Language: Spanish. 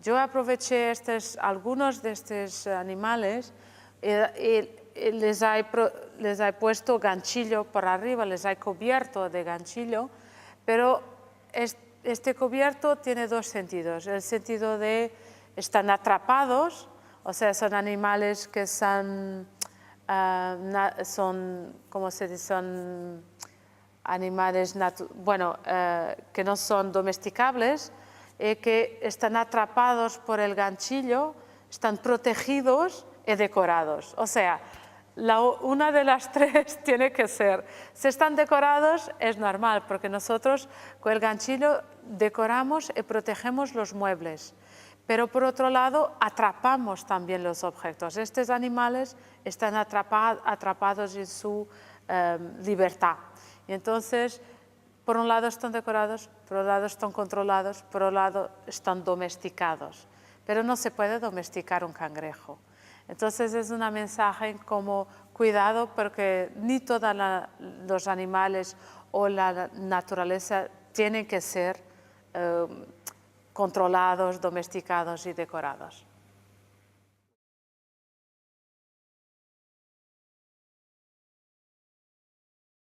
Yo aproveché algunos de estos animales y les he puesto ganchillo por arriba, les he cubierto de ganchillo, pero este cubierto tiene dos sentidos. El sentido de están atrapados, o sea, son animales que son ¿cómo se dice? Son animales, que no son domesticables, que están atrapados por el ganchillo, están protegidos y decorados. O sea, una de las tres tiene que ser. Si están decorados es normal, porque nosotros con el ganchillo decoramos y protegemos los muebles. Pero por otro lado, atrapamos también los objetos. Estos animales están atrapados en su libertad. Y entonces, por un lado están decorados, por otro lado están controlados, por otro lado están domesticados. Pero no se puede domesticar un cangrejo. Entonces es un mensaje como cuidado, porque ni todos los animales o la naturaleza tienen que ser controlados, domesticados y decorados.